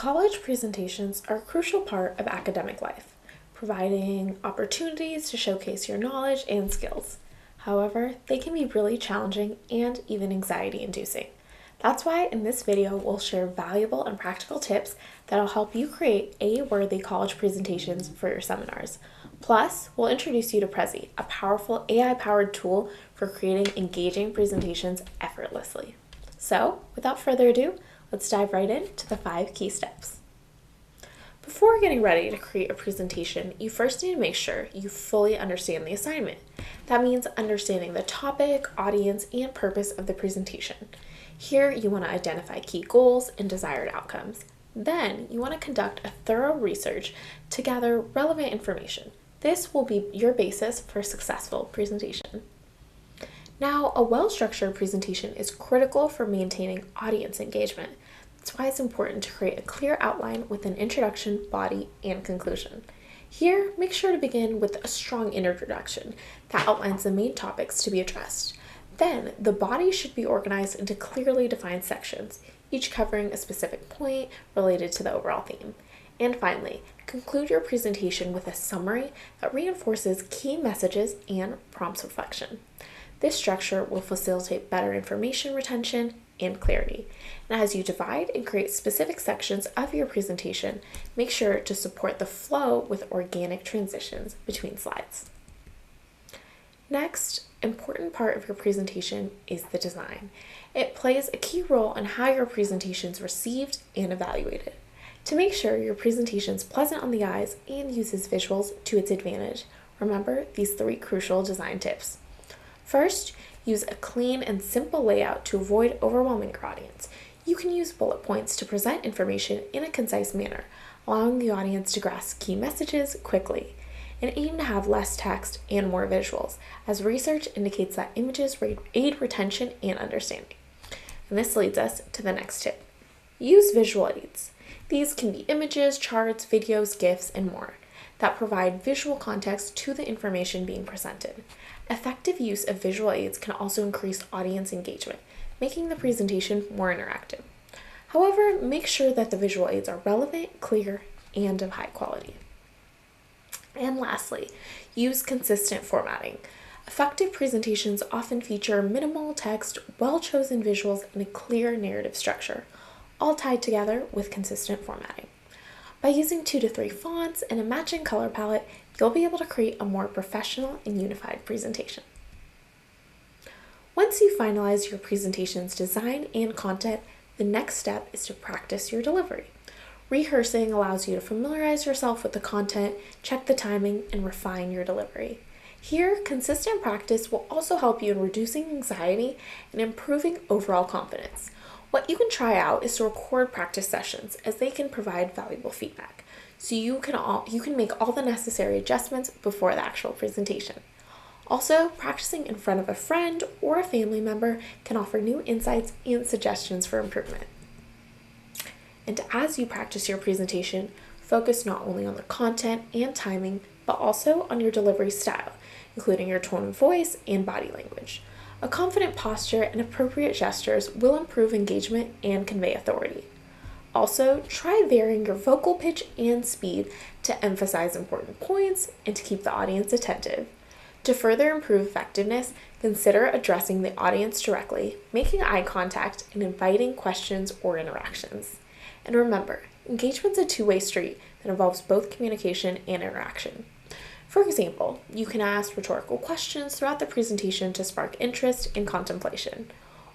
College presentations are a crucial part of academic life, providing opportunities to showcase your knowledge and skills. However, they can be really challenging and even anxiety-inducing. That's why in this video, we'll share valuable and practical tips that'll help you create A-worthy college presentations for your seminars. Plus, we'll introduce you to Prezi, a powerful AI-powered tool for creating engaging presentations effortlessly. So, without further ado, let's dive right into the 5 key steps. Before getting ready to create a presentation, you first need to make sure you fully understand the assignment. That means understanding the topic, audience, and purpose of the presentation. Here, you want to identify key goals and desired outcomes. Then, you want to conduct a thorough research to gather relevant information. This will be your basis for a successful presentation. Now, a well-structured presentation is critical for maintaining audience engagement. That's why it's important to create a clear outline with an introduction, body, and conclusion. Here, make sure to begin with a strong introduction that outlines the main topics to be addressed. Then, the body should be organized into clearly defined sections, each covering a specific point related to the overall theme. And finally, conclude your presentation with a summary that reinforces key messages and prompts reflection. This structure will facilitate better information retention and clarity. And as you divide and create specific sections of your presentation, make sure to support the flow with organic transitions between slides. Next, important part of your presentation is the design. It plays a key role in how your presentation is received and evaluated. To make sure your presentation is pleasant on the eyes and uses visuals to its advantage, remember these 3 crucial design tips. First, use a clean and simple layout to avoid overwhelming your audience. You can use bullet points to present information in a concise manner, allowing the audience to grasp key messages quickly. And aim to have less text and more visuals, as research indicates that images aid retention and understanding. And this leads us to the next tip. Use visual aids. These can be images, charts, videos, GIFs, and more that provide visual context to the information being presented. Effective use of visual aids can also increase audience engagement, making the presentation more interactive. However, make sure that the visual aids are relevant, clear, and of high quality. And lastly, use consistent formatting. Effective presentations often feature minimal text, well-chosen visuals, and a clear narrative structure, all tied together with consistent formatting. By using 2 to 3 fonts and a matching color palette, you'll be able to create a more professional and unified presentation. Once you finalize your presentation's design and content, the next step is to practice your delivery. Rehearsing allows you to familiarize yourself with the content, check the timing, and refine your delivery. Here, consistent practice will also help you in reducing anxiety and improving overall confidence. What you can try out is to record practice sessions, as they can provide valuable feedback, so you can make all the necessary adjustments before the actual presentation. Also, practicing in front of a friend or a family member can offer new insights and suggestions for improvement. And as you practice your presentation, focus not only on the content and timing, but also on your delivery style, including your tone of voice and body language. A confident posture and appropriate gestures will improve engagement and convey authority. Also, try varying your vocal pitch and speed to emphasize important points and to keep the audience attentive. To further improve effectiveness, consider addressing the audience directly, making eye contact, and inviting questions or interactions. And remember, engagement's a two-way street that involves both communication and interaction. For example, you can ask rhetorical questions throughout the presentation to spark interest and contemplation.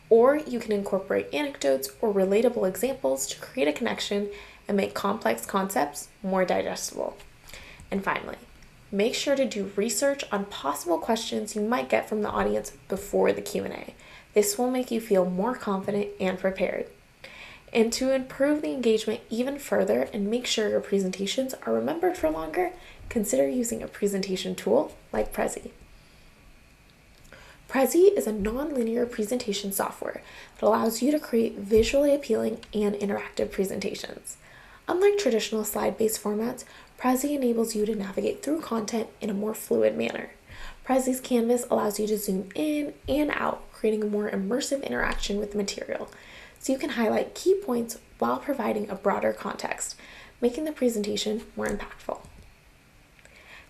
Or you can incorporate anecdotes or relatable examples to create a connection and make complex concepts more digestible. And finally, make sure to do research on possible questions you might get from the audience before the Q&A. This will make you feel more confident and prepared. And to improve the engagement even further and make sure your presentations are remembered for longer, consider using a presentation tool like Prezi. Prezi is a non-linear presentation software that allows you to create visually appealing and interactive presentations. Unlike traditional slide-based formats, Prezi enables you to navigate through content in a more fluid manner. Prezi's canvas allows you to zoom in and out, creating a more immersive interaction with the material. So you can highlight key points while providing a broader context, making the presentation more impactful.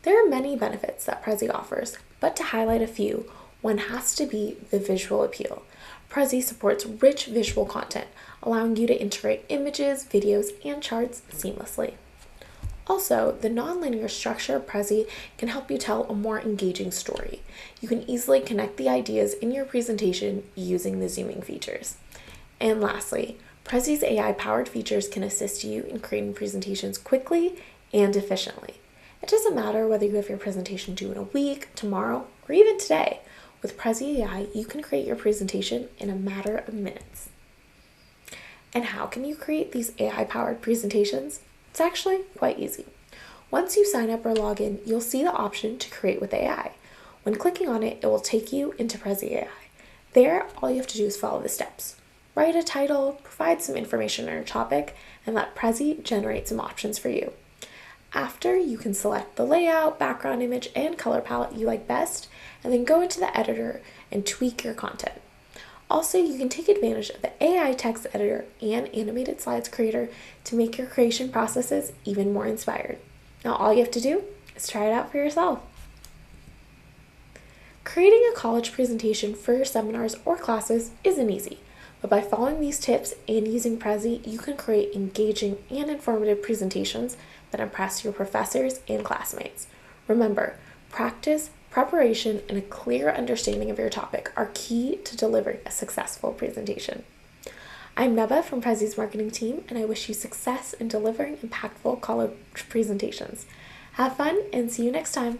There are many benefits that Prezi offers, but to highlight a few, one has to be the visual appeal. Prezi supports rich visual content, allowing you to integrate images, videos, and charts seamlessly. Also, the nonlinear structure of Prezi can help you tell a more engaging story. You can easily connect the ideas in your presentation using the zooming features. And lastly, Prezi's AI-powered features can assist you in creating presentations quickly and efficiently. It doesn't matter whether you have your presentation due in a week, tomorrow, or even today. With Prezi AI, you can create your presentation in a matter of minutes. And how can you create these AI-powered presentations? It's actually quite easy. Once you sign up or log in, you'll see the option to create with AI. When clicking on it, it will take you into Prezi AI. There, all you have to do is follow the steps. Write a title, provide some information on your topic, and let Prezi generate some options for you. After, you can select the layout, background image, and color palette you like best, and then go into the editor and tweak your content. Also, you can take advantage of the AI text editor and animated slides creator to make your creation processes even more inspired. Now, all you have to do is try it out for yourself. Creating a college presentation for your seminars or classes isn't easy, but by following these tips and using Prezi, you can create engaging and informative presentations that impress your professors and classmates. Remember, practice, preparation, and a clear understanding of your topic are key to delivering a successful presentation. I'm Neba from Prezi's marketing team, and I wish you success in delivering impactful college presentations. Have fun and see you next time.